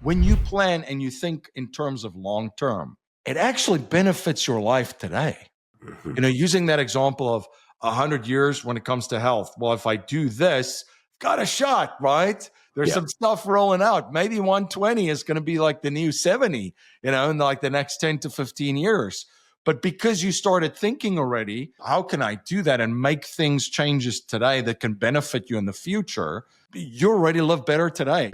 when you plan and you think in terms of long term, it actually benefits your life today. Mhm. You know, using that example of 100 years when it comes to health. Well, if I do this, I've got a shot, right? There's Yeah. some stuff rolling out. Maybe 120 is going to be like the new 70, you know, in like the next 10 to 15 years. But because you started thinking already, how can I do that and make things changes today that can benefit you in the future? You already live better today.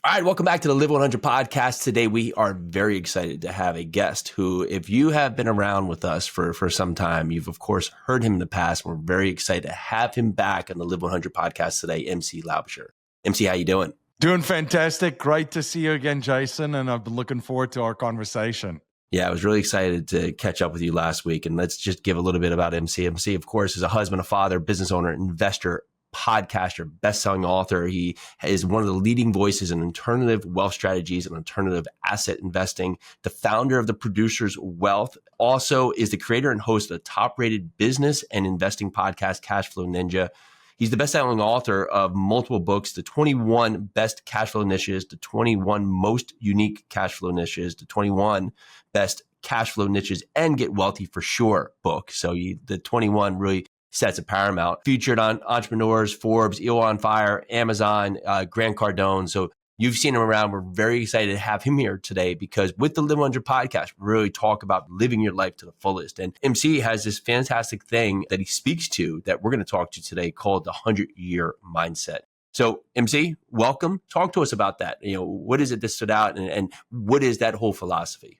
All right, welcome back to the Live 100 podcast. Today, we are very excited to have a guest who, if you have been around with us for some time, you've, of course, heard him in the past. We're very excited to have him back on the Live 100 podcast today, MC Laubscher. MC, how you doing? Doing fantastic. Great to see you again, Jason. And I've been looking forward to our conversation. Yeah, I was really excited to catch up with you last week. And let's just give a little bit about MC. MC, of course, is a husband, a father, business owner, investor, podcaster, best-selling author. He is one of the leading voices in alternative wealth strategies and alternative asset investing, the founder of the Producer's Wealth, also is the creator and host of the top-rated business and investing podcast, Cash Flow Ninja. He's the best-selling author of multiple books, the 21 best cash flow niches, the 21 most unique cash flow niches, the 21 best cash flow niches, and Get Wealthy for Sure book. So the 21 really sets a paramount. Featured on Entrepreneurs, Forbes, EO on Fire, Amazon, Grant Cardone. So you've seen him around. We're very excited to have him here today because with the Live 100 podcast, we really talk about living your life to the fullest. And MC has this fantastic thing that he speaks to that we're going to talk to today called the 100-year mindset. So MC, welcome. Talk to us about that. You know, what is it that stood out and what is that whole philosophy?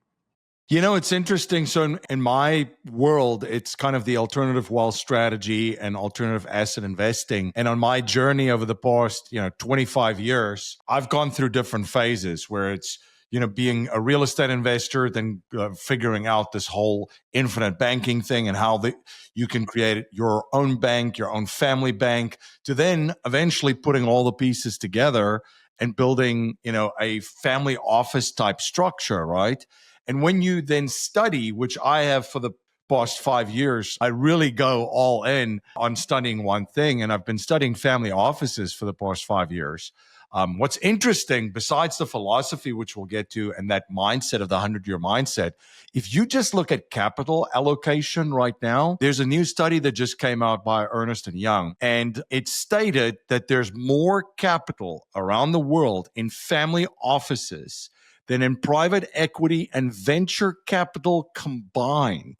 You know, it's interesting. So in my world, it's kind of the alternative wealth strategy and alternative asset investing. And on my journey over the past, 25 years, I've gone through different phases where it's, being a real estate investor, then figuring out this whole infinite banking thing and how you can create your own bank, your own family bank, to then eventually putting all the pieces together and building, a family office type structure, right? And when you then study, which I have for the past 5 years, I really go all in on studying one thing. And I've been studying family offices for the past 5 years. What's interesting, besides the philosophy, which we'll get to, and that mindset of the 100-year mindset, if you just look at capital allocation right now, there's a new study that just came out by Ernst & Young, and it stated that there's more capital around the world in family offices than in private equity and venture capital combined.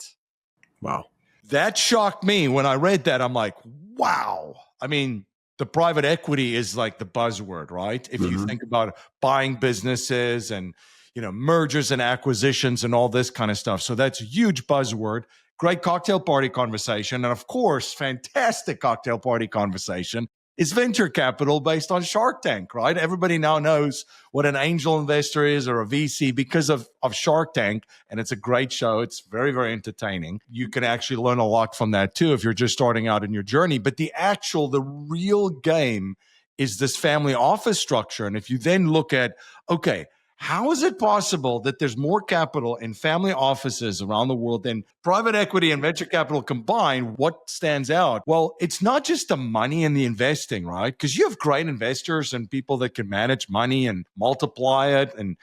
Wow. That shocked me when I read that. I'm like, wow. I mean, the private equity is like the buzzword, right? If you think about buying businesses and, mergers and acquisitions and all this kind of stuff. So that's a huge buzzword. Great cocktail party conversation. And of course, fantastic cocktail party conversation is venture capital based on Shark Tank, right? Everybody now knows what an angel investor is or a VC because of Shark Tank. And it's a great show. It's very, very entertaining. You can actually learn a lot from that too if you're just starting out in your journey. But the real game is this family office structure. And if you then look at, okay, how is it possible that there's more capital in family offices around the world than private equity and venture capital combined? What stands out? Well, it's not just the money and the investing, right? Because you have great investors and people that can manage money and multiply it and,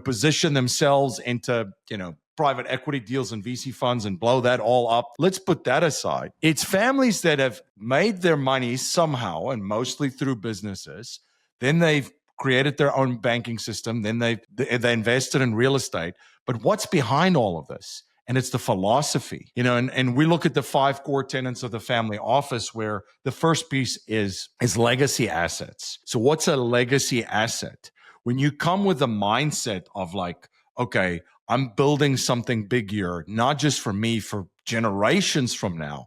position themselves into, private equity deals and VC funds and blow that all up. Let's put that aside. It's families that have made their money somehow and mostly through businesses. Then they've created their own banking system. Then they invested in real estate. But what's behind all of this? And it's the philosophy, and we look at the 5 core tenants of the family office, where the first piece is legacy assets. So what's a legacy asset? When you come with a mindset of like, okay, I'm building something big here, not just for me, for generations from now.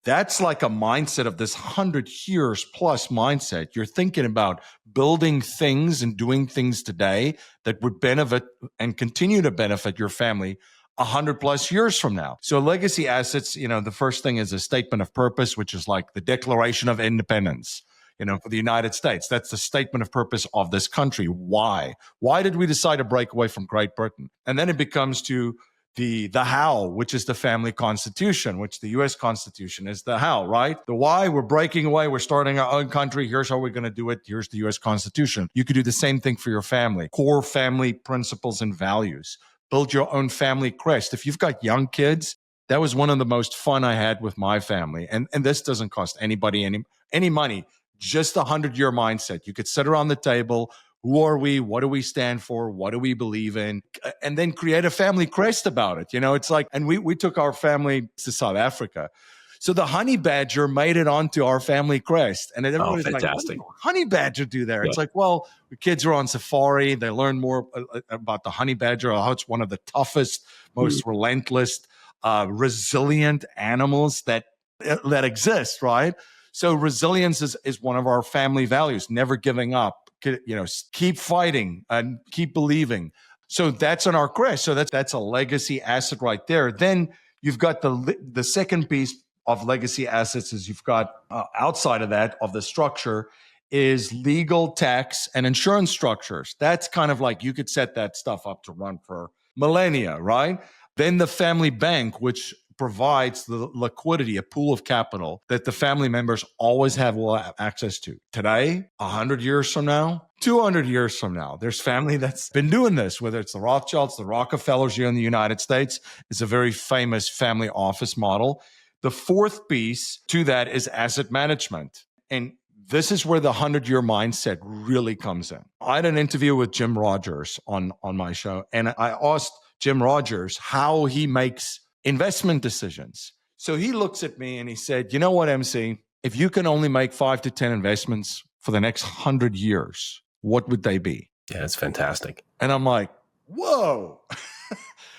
That's like a mindset of this 100 years plus mindset. You're thinking about building things and doing things today that would benefit and continue to benefit your family 100 plus years from now. So legacy assets, the first thing is a statement of purpose, which is like the Declaration of Independence, for the United States. That's the statement of purpose of this country. Why? Why did we decide to break away from Great Britain? And then it becomes to the how, which is the family constitution, which the US Constitution is the how, right? The why, we're breaking away, we're starting our own country. Here's how we're going to do it. Here's the US Constitution. You could do the same thing for your family. Core family principles and values. Build your own family crest. If you've got young kids, that was one of the most fun I had with my family. And this doesn't cost anybody any money, just a 100-year mindset. You could sit around the table. Who are we? What do we stand for? What do we believe in? And then create a family crest about it. It's like, and we took our family to South Africa. So the honey badger made it onto our family crest. And everybody's like, what does honey badger do there? Yeah. It's like, well, the kids are on safari. They learn more about the honey badger, how it's one of the toughest, most relentless, resilient animals that exist, right? So resilience is one of our family values, never giving up. Keep fighting and keep believing. So that's on our crest. So that's a legacy asset right there. Then you've got the second piece of legacy assets is you've got outside of that, of the structure, is legal, tax, and insurance structures. That's kind of like you could set that stuff up to run for millennia, right? Then the family bank, which provides the liquidity, a pool of capital that the family members always have access to. Today, 100 years from now, 200 years from now, there's family that's been doing this, whether it's the Rothschilds, the Rockefellers here in the United States. It's a very famous family office model. The fourth piece to that is asset management. And this is where the 100-year mindset really comes in. I had an interview with Jim Rogers on my show, and I asked Jim Rogers how he makes investment decisions. So he looks at me and he said, you know what, MC, if you can only make 5 to 10 investments for the next 100 years, what would they be? Yeah, that's fantastic. And I'm like, whoa.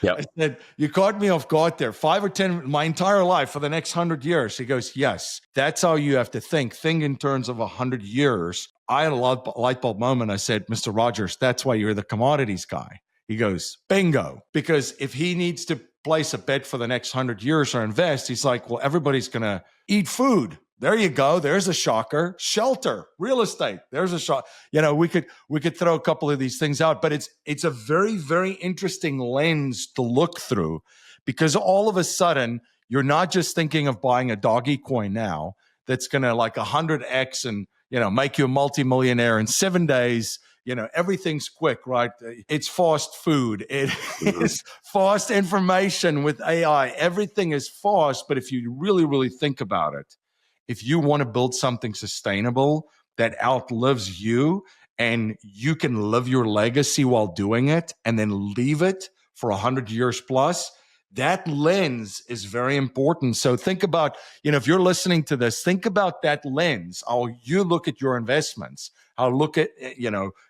Yep. I said, you caught me off guard there. 5 or 10 my entire life for the next 100 years. He goes, yes, that's how you have to think. Think in terms of 100 years. I had a light bulb moment. I said, Mr. Rogers, that's why you're the commodities guy. He goes, bingo. Because if he needs to place a bet for the next 100 years or invest, he's like, well, everybody's going to eat food. There you go. There's a shocker. Shelter, real estate. There's a shock. We could throw a couple of these things out, but it's a very, very interesting lens to look through, because all of a sudden you're not just thinking of buying a doggy coin now that's going to like 100x and, make you a multimillionaire in 7 days. Everything's quick, right? It's fast food. It is fast information with AI. Everything is fast. But if you really, really think about it, if you want to build something sustainable that outlives you and you can live your legacy while doing it and then leave it for 100 years plus, that lens is very important. So think about, if you're listening to this, think about that lens, how you look at your investments, how look at,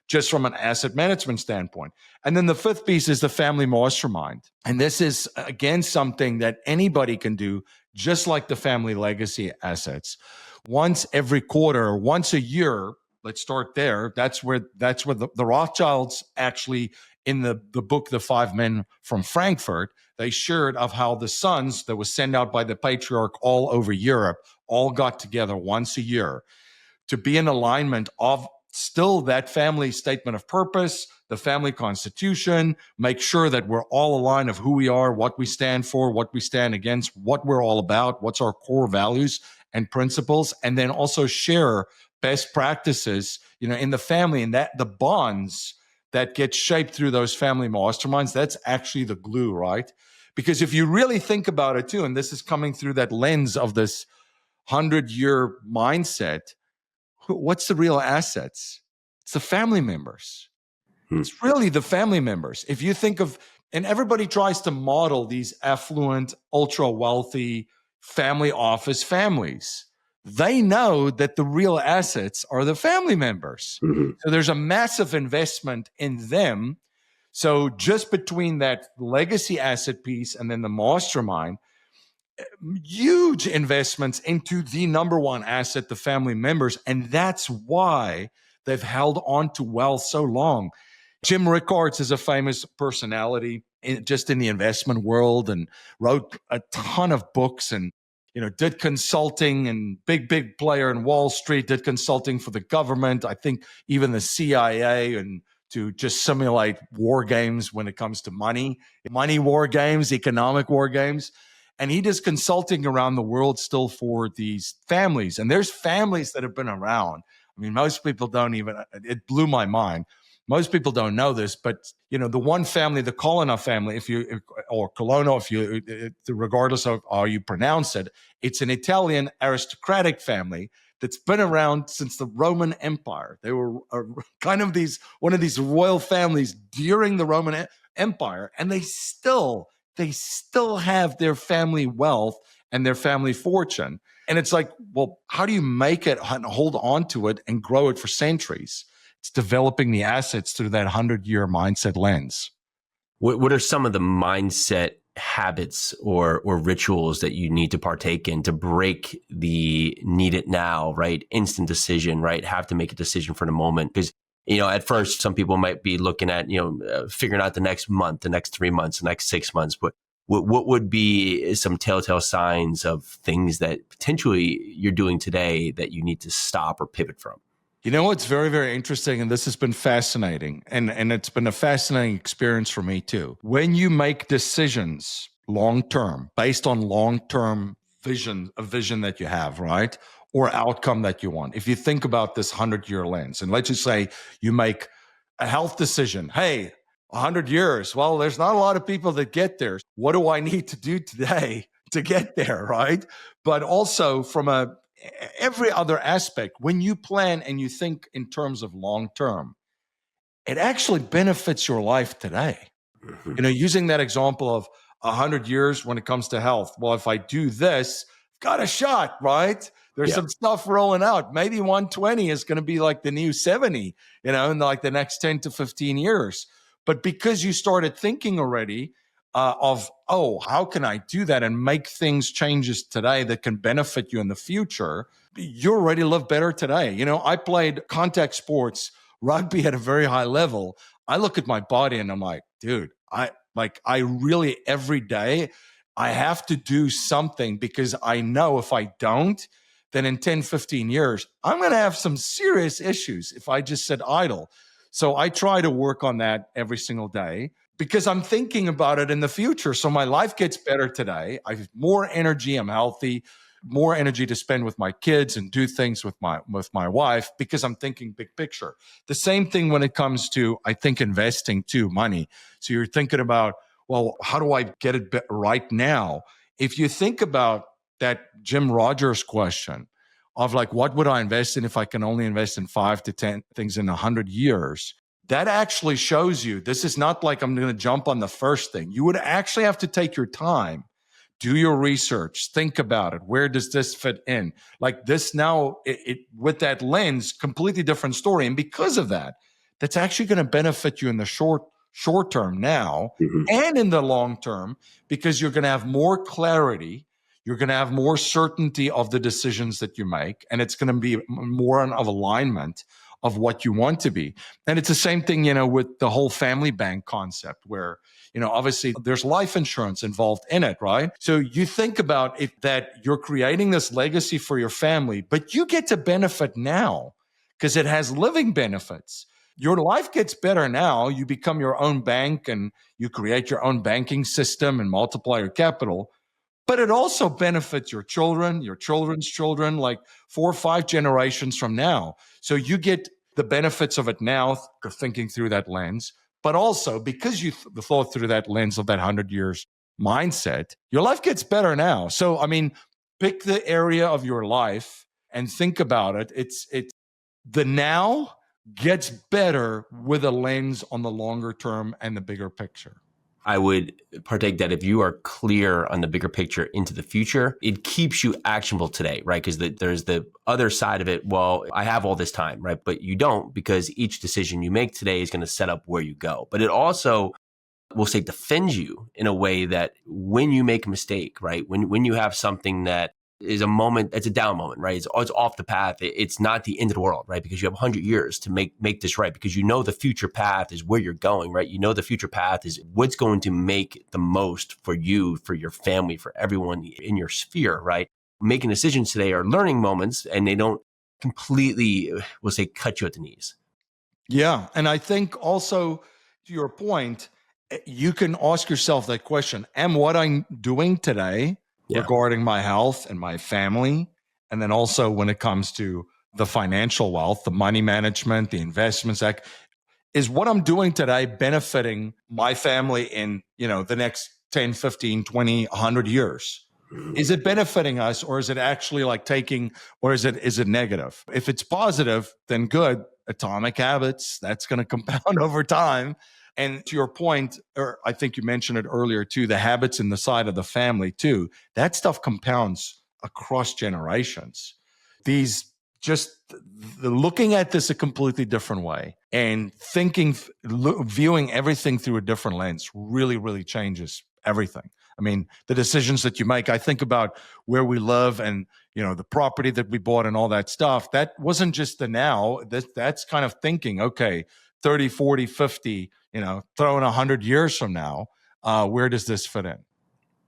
just from an asset management standpoint. And then the fifth piece is the family mastermind. And this is, again, something that anybody can do, just like the family legacy assets. Once every quarter, or once a year, let's start there. That's where the Rothschilds actually, in the book, The Five Men from Frankfurt, they shared of how the sons that was sent out by the patriarch all over Europe all got together once a year to be in alignment of still that family statement of purpose, the family constitution, make sure that we're all aligned of who we are, what we stand for, what we stand against, what we're all about, what's our core values and principles, and then also share best practices, in the family, and that the bonds that get shaped through those family masterminds, that's actually the glue, right? Because if you really think about it too, and this is coming through that lens of this 100-year mindset, what's the real assets? It's the family members. It's really the family members. If you think of, and everybody tries to model these affluent, ultra wealthy family office families. They know that the real assets are the family members. Mm-hmm. So there's a massive investment in them. So just between that legacy asset piece and then the mastermind, huge investments into the number one asset, the family members. And that's why they've held on to wealth so long. Jim Rickards is a famous personality just in the investment world and wrote a ton of books and, did consulting and big player in Wall Street, did consulting for the government. I think even the CIA and to just simulate war games when it comes to money war games, economic war games. And he does consulting around the world still for these families. And there's families that have been around. I mean, most people don't even, it blew my mind. Most people don't know this, but the one family, the Colonna family, or Colonna, regardless of how you pronounce it, it's an Italian aristocratic family that's been around since the Roman Empire. They were kind of one of these royal families during the Roman Empire, and they still have their family wealth and their family fortune. And it's like, well, how do you make it and hold on to it and grow it for centuries? It's developing the assets through that 100-year mindset lens. What are some of the mindset habits or rituals that you need to partake in to break the need it now, right? Instant decision, right? Have to make a decision for the moment. Because, at first, some people might be looking at, figuring out the next month, the next 3 months, the next 6 months. But what would be some telltale signs of things that potentially you're doing today that you need to stop or pivot from? It's very, very interesting, and this has been fascinating, and it's been a fascinating experience for me too. When you make decisions long-term, based on long-term vision, a vision that you have, right, or outcome that you want. If you think about this 100-year lens, and let's just say you make a health decision, hey, 100 years, well, there's not a lot of people that get there. What do I need to do today to get there, right? But also from every other aspect, when you plan and you think in terms of long term, it actually benefits your life today. Mm-hmm. Using that example of 100 years when it comes to health. Well, if I do this, got a shot, right? There's some stuff rolling out. Maybe 120 is going to be like the new 70, in like the next 10 to 15 years. But because you started thinking already how can I do that and make changes today that can benefit you in the future? You already live better today. I played contact sports, rugby at a very high level. I look at my body and I'm like, dude, I really every day I have to do something because I know if I don't, then in 10, 15 years, I'm going to have some serious issues if I just sit idle. So I try to work on that every single day, because I'm thinking about it in the future. So my life gets better today. I have more energy. I'm healthy, more energy to spend with my kids and do things with my wife, because I'm thinking big picture. The same thing when it comes to, I think, investing too, money. So you're thinking about, well, how do I get it right now? If you think about that Jim Rogers question of like, what would I invest in if I can only invest in 5 to 10 things in 100 years? That actually shows you, this is not like I'm going to jump on the first thing. You would actually have to take your time, do your research, think about it. Where does this fit in? Like this now, with that lens, completely different story. And because of that, that's actually going to benefit you in the short term now, and in the long term, because you're going to have more clarity. You're going to have more certainty of the decisions that you make, and it's going to be more of alignment of what you want to be. And it's the same thing, with the whole family bank concept where, obviously there's life insurance involved in it, right? So you think about it, that you're creating this legacy for your family, but you get to benefit now because it has living benefits. Your life gets better now. You become your own bank and you create your own banking system and multiply your capital. But it also benefits your children, your children's children, like 4 or 5 generations from now. So you get the benefits of it now, thinking through that lens. But also, because you thought through that lens of that 100 years mindset, your life gets better now. So, pick the area of your life and think about it. It's the now gets better with a lens on the longer term and the bigger picture. I would partake that if you are clear on the bigger picture into the future, it keeps you actionable today, right? Because there's the other side of it. Well, I have all this time, right? But you don't, because each decision you make today is going to set up where you go. But it also will say defends you in a way that when you make a mistake, right? When you have something that is a moment, it's a down moment, right? It's off the path. It's not the end of the world, right? Because you have 100 years to make this right, because the future path is where you're going, right? The future path is what's going to make the most for you, for your family, for everyone in your sphere, right? Making decisions today are learning moments, and they don't completely, we'll say, cut you at the knees. Yeah. And I think also to your point, you can ask yourself that question. Am what I'm doing today Yeah. regarding my health and my family, and then also when it comes to the financial wealth, the money management, the investments, is what I'm doing today benefiting my family in, the next 10, 15, 20, 100 years? Is it benefiting us, or is it actually like taking, or is it negative? If it's positive, then good. Atomic habits, that's going to compound over time. And to your point, or I think you mentioned it earlier too, the habits in the side of the family too, that stuff compounds across generations. These just looking at this a completely different way and viewing everything through a different lens really, really changes everything. I mean, the decisions that you make, I think about where we live and, the property that we bought and all that stuff. That wasn't just the now. That's kind of thinking, okay, 30, 40, 50, throwing 100 years from now, where does this fit in?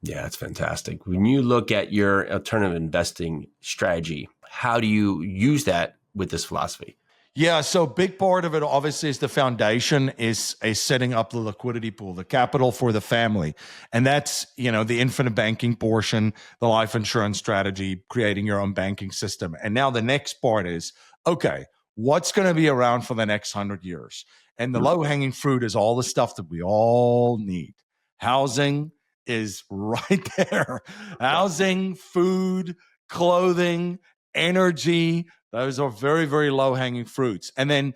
Yeah, that's fantastic. When you look at your alternative investing strategy, how do you use that with this philosophy? Yeah, so big part of it obviously is the foundation is a setting up the liquidity pool, the capital for the family. And that's, the infinite banking portion, the life insurance strategy, creating your own banking system. And now the next part is, okay, what's going to be around for the next 100 years? And the low hanging fruit is all the stuff that we all need. Housing is right there. Housing, food, clothing, energy, those are very, very low hanging fruits. And then,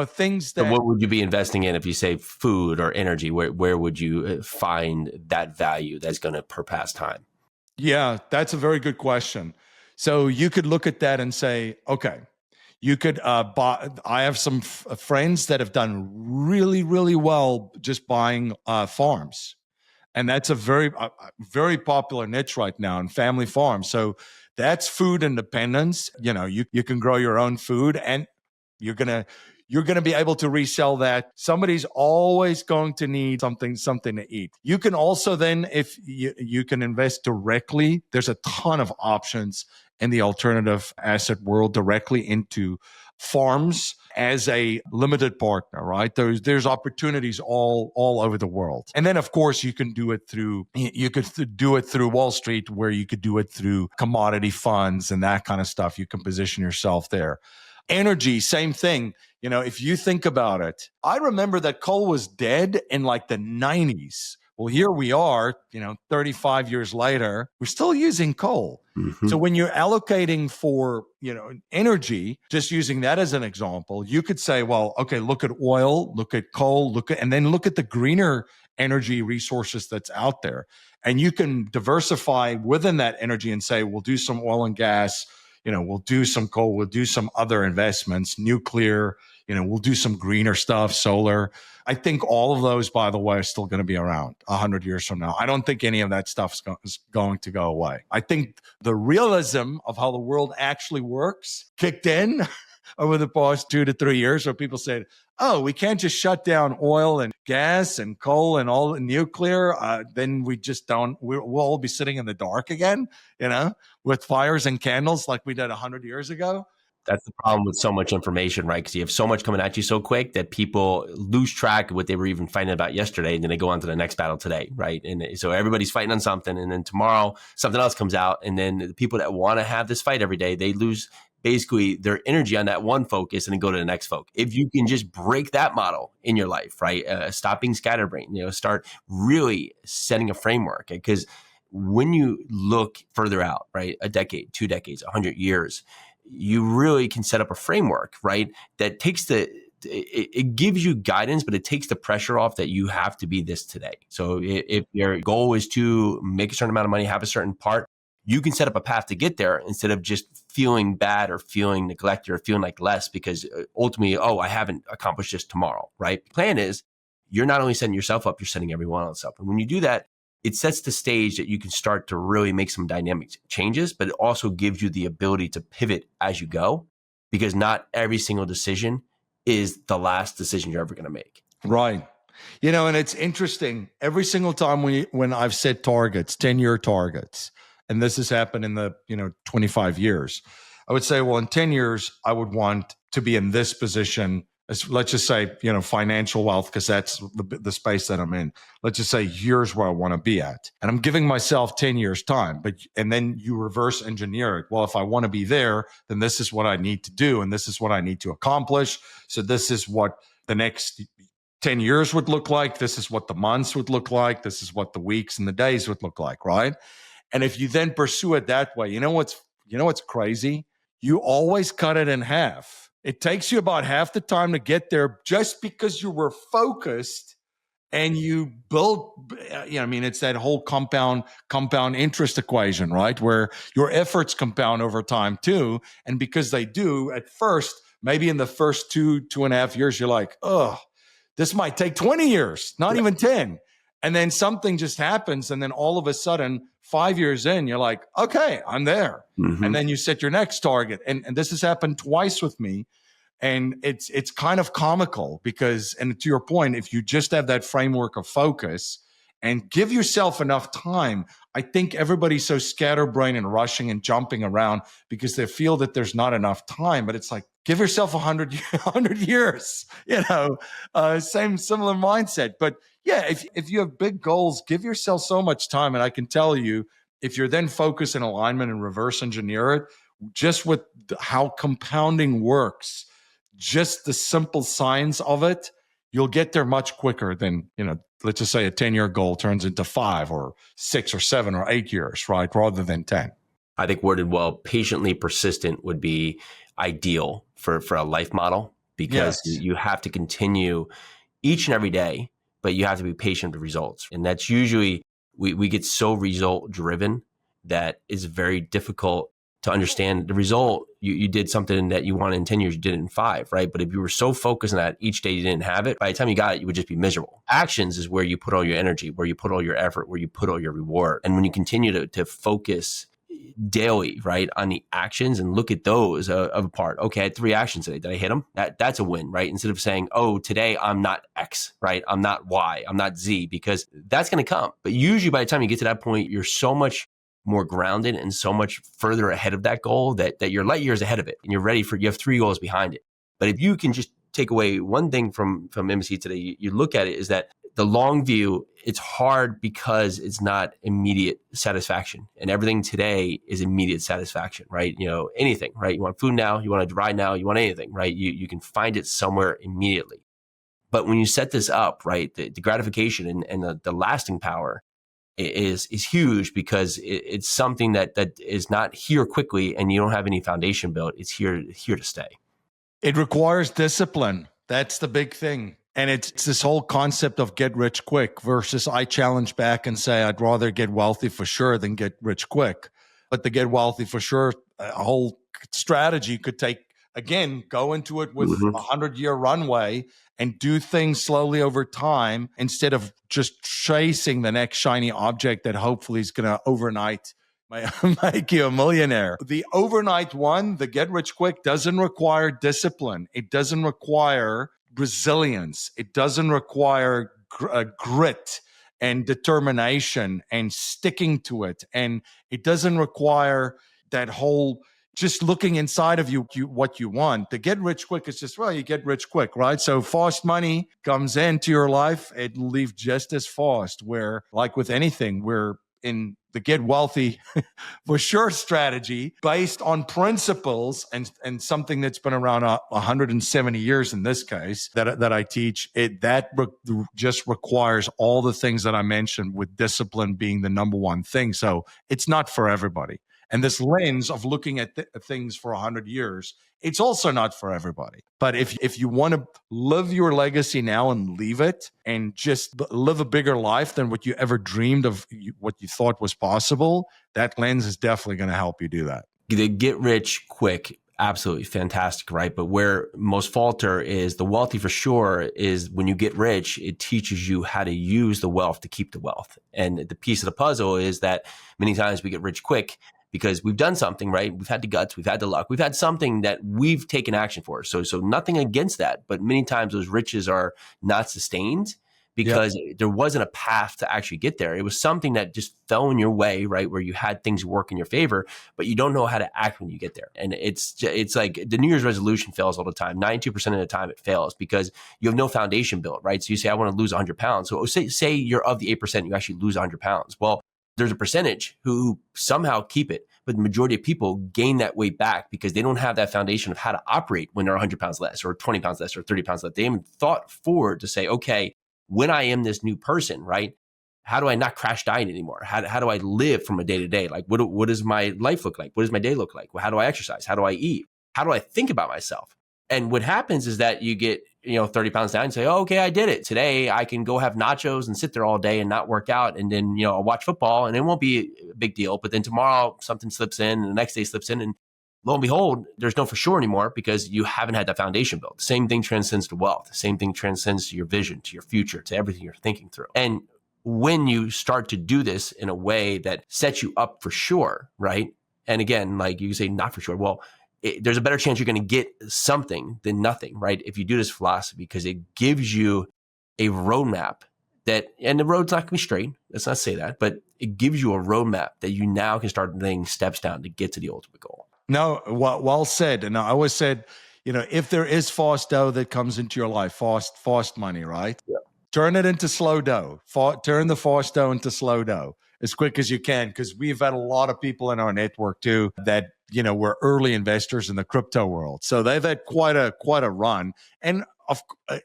things So that, what would you be investing in if you say food or energy? Where would you find that value that's going to surpass time? yeah, that's a very good question. So you could look at that and say, okay, you could buy. I have some friends that have done really, really well just buying farms. And that's a very popular niche right now in family farms. So that's food independence. You can grow your own food, and you're gonna you're gonna be able to resell that. Somebody's always going to need something to eat. You can also then, if you can invest directly, there's a ton of options in the alternative asset world directly into farms as a limited partner, right? There's opportunities all over the world. And then of course you could do it through Wall Street, where you could do it through commodity funds and that kind of stuff. You can position yourself there. Energy, same thing. If you think about it, I remember that coal was dead in like the 90s. Well, here we are, 35 years later, we're still using coal. Mm-hmm. So when you're allocating for, energy, just using that as an example, you could say, well, okay, look at oil, look at coal, and then look at the greener energy resources that's out there. And you can diversify within that energy and say, we'll do some oil and gas, we'll do some coal, we'll do some other investments, nuclear, we'll do some greener stuff, solar. I think all of those, by the way, are still going to be around 100 years from now. I don't think any of that stuff is going to go away. I think the realism of how the world actually works kicked in over the past 2 to 3 years, where people said, oh, we can't just shut down oil and gas and coal and all nuclear. Then we just we'll all be sitting in the dark again, with fires and candles like we did 100 years ago. That's the problem with so much information, right? Because you have so much coming at you so quick that people lose track of what they were even fighting about yesterday, and then they go on to the next battle today, right? And so everybody's fighting on something, and then tomorrow something else comes out, and then the people that want to have this fight every day, they lose basically their energy on that one focus and then go to the next focus. If you can just break that model in your life, right? Stop being scatterbrained, start really setting a framework. Because when you look further out, right, a decade, 2 decades, 100 years, you really can set up a framework, right? That takes it gives you guidance, but it takes the pressure off that you have to be this today. So if your goal is to make a certain amount of money, have a certain part, you can set up a path to get there instead of just feeling bad or feeling neglected or feeling like less because ultimately, I haven't accomplished this tomorrow, right? The plan is you're not only setting yourself up, you're setting everyone else up. And when you do that, it sets the stage that you can start to really make some dynamic changes, but it also gives you the ability to pivot as you go, because not every single decision is the last decision you're ever going to make. Right. And it's interesting. Every single time when I've set targets, 10-year targets, and this has happened in the 25 years, I would say, well, in 10 years, I would want to be in this position let's just say, financial wealth, because that's the space that I'm in. Let's just say, here's where I want to be at. And I'm giving myself 10 years time, and then you reverse engineer it. Well, if I want to be there, then this is what I need to do. And this is what I need to accomplish. So this is what the next 10 years would look like. This is what the months would look like. This is what the weeks and the days would look like. Right. And if you then pursue it that way, what's crazy? You always cut it in half. It takes you about half the time to get there just because you were focused and you built, it's that whole compound interest equation, right? Where your efforts compound over time too. And because they do at first, maybe in the first 2.5 years, you're like, oh, this might take 20 years, not even 10. And then something just happens. And then all of a sudden, 5 years in, you're like, okay, I'm there. Mm-hmm. And then you set your next target. And this has happened twice with me. And it's kind of comical because, and to your point, if you just have that framework of focus and give yourself enough time, I think everybody's so scatterbrained and rushing and jumping around because they feel that there's not enough time. But it's like, give yourself 100 years, similar mindset. But yeah, if you have big goals, give yourself so much time. And I can tell you, if you're then focused in alignment and reverse engineer it, just with how compounding works, just the simple science of it, you'll get there much quicker than, let's just say a 10-year goal turns into 5 or 6 or 7 or 8 years, right? Rather than 10. I think worded well, patiently persistent would be ideal for a life model because you have to continue each and every day, but you have to be patient with results. And that's usually, we get so result driven that is very difficult to understand the result. You did something that you wanted in 10 years, you did it in 5, right? But if you were so focused on that each day you didn't have it, by the time you got it, you would just be miserable. Actions is where you put all your energy, where you put all your effort, where you put all your reward. And when you continue to focus daily, right, on the actions and look at those of a part. Okay, I had 3 actions today. Did I hit them? That's a win, right? Instead of saying, oh, today I'm not X, right? I'm not Y, I'm not Z, because that's going to come. But usually by the time you get to that point, you're so much more grounded and so much further ahead of that goal that you're light years ahead of it and you have 3 goals behind it. But if you can just take away one thing from MC today, you look at it is that the long view, it's hard because it's not immediate satisfaction. And everything today is immediate satisfaction, right? Anything, right? You want food now, you want to ride now, you want anything, right? You can find it somewhere immediately. But when you set this up, right, the gratification and the lasting power is huge because it's something that is not here quickly and you don't have any foundation built. It's here to stay. It requires discipline. That's the big thing. And it's this whole concept of get rich quick versus I challenge back and say, I'd rather get wealthy for sure than get rich quick. But the get wealthy for sure, a whole strategy could take, again, go into it with a 100-year runway and do things slowly over time instead of just chasing the next shiny object that hopefully is going to overnight make you a millionaire. The overnight one, the get rich quick, doesn't require discipline. It doesn't require resilience. It doesn't require grit and determination and sticking to it. And it doesn't require that whole just looking inside of you what you want. The get rich quick is just, you get rich quick, right? So fast money comes into your life, it'll leave just as fast. Where, like with anything, we're in the get wealthy for sure strategy based on principles and something that's been around 170 years in this case that I teach. Just requires all the things that I mentioned, with discipline being the number one thing. So it's not for everybody. And this lens of looking at things for 100 years, it's also not for everybody. But if you want to live your legacy now and leave it and just live a bigger life than what you ever dreamed of, what you thought was possible, that lens is definitely going to help you do that. The get rich quick, absolutely fantastic, right? But where most falter is the wealthy for sure is when you get rich, it teaches you how to use the wealth to keep the wealth. And the piece of the puzzle is that many times we get rich quick because we've done something, right? We've had the guts, we've had the luck, we've had something that we've taken action for. So nothing against that, but many times those riches are not sustained because there wasn't a path to actually get there. It was something that just fell in your way, right? Where you had things work in your favor, but you don't know how to act when you get there. And it's like the New Year's resolution fails all the time. 92% of the time it fails because you have no foundation built, right? So you say, I want to lose 100 pounds. So say you're of the 8%, you actually lose 100 pounds. Well, there's a percentage who somehow keep it, but the majority of people gain that weight back because they don't have that foundation of how to operate when they're 100 pounds less or 20 pounds less or 30 pounds less. They haven't thought forward to say, okay, when I am this new person, right? How do I not crash diet anymore? How do I live from a day to day? Like, what does my life look like? What does my day look like? Well, how do I exercise? How do I eat? How do I think about myself? And what happens is that you get, 30 pounds down and say, oh, okay, I did it. Today I can go have nachos and sit there all day and not work out. And then, I'll watch football and it won't be a big deal. But then tomorrow something slips in and the next day slips in and lo and behold, there's no for sure anymore because you haven't had that foundation built. The same thing transcends to wealth. The same thing transcends to your vision, to your future, to everything you're thinking through. And when you start to do this in a way that sets you up for sure, right? And again, like you say, not for sure. Well, there's a better chance you're going to get something than nothing, right? If you do this philosophy, because it gives you a roadmap and the road's not going to be straight. Let's not say that, but it gives you a roadmap that you now can start laying steps down to get to the ultimate goal. No, well said. And I always said, if there is fast dough that comes into your life, fast money, right? Yeah. Turn it into slow dough. Turn the fast dough into slow dough as quick as you can, because we've had a lot of people in our network too that were early investors in the crypto world, so they've had quite a run. And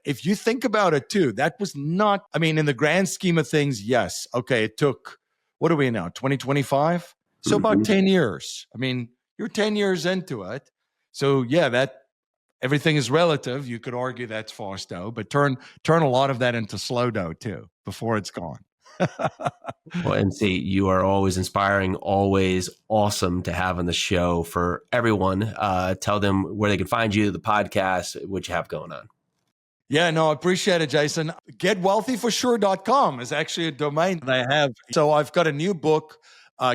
if you think about it too, that was not. I mean, in the grand scheme of things, yes, okay, it took. What are we now? 2025. So about 10 years. I mean, you're 10 years into it, so yeah, that. Everything is relative. You could argue that's fast dough, but turn a lot of that into slow dough too before it's gone. Well, MC, you are always inspiring, always awesome to have on the show. For everyone, tell them where they can find you, the podcast, what you have going on. Yeah, no, I appreciate it, Jason. GetWealthyForSure.com is actually a domain that I have. So I've got a new book,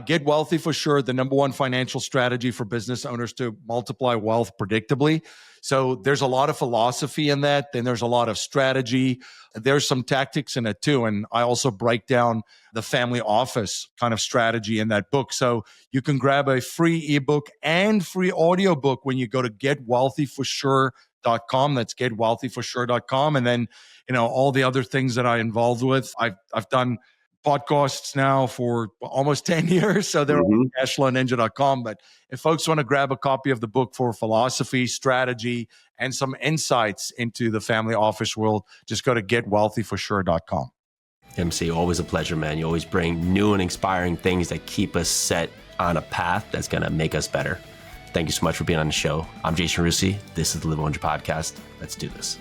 Get Wealthy for Sure, the #1 financial strategy for business owners to multiply wealth predictably. So there's a lot of philosophy in that. Then there's a lot of strategy. There's some tactics in it too. And I also break down the family office kind of strategy in that book. So you can grab a free ebook and free audiobook when you go to getwealthyforsure.com. That's getwealthyforsure.com. And then, all the other things that I involved with. I've done podcasts now for almost 10 years. So they're on cashflowninja.com. But if folks want to grab a copy of the book for philosophy, strategy, and some insights into the family office world, just go to getwealthyforsure.com. MC, always a pleasure, man. You always bring new and inspiring things that keep us set on a path that's going to make us better. Thank you so much for being on the show. I'm Jason Yarusi. This is the Live 100 Podcast. Let's do this.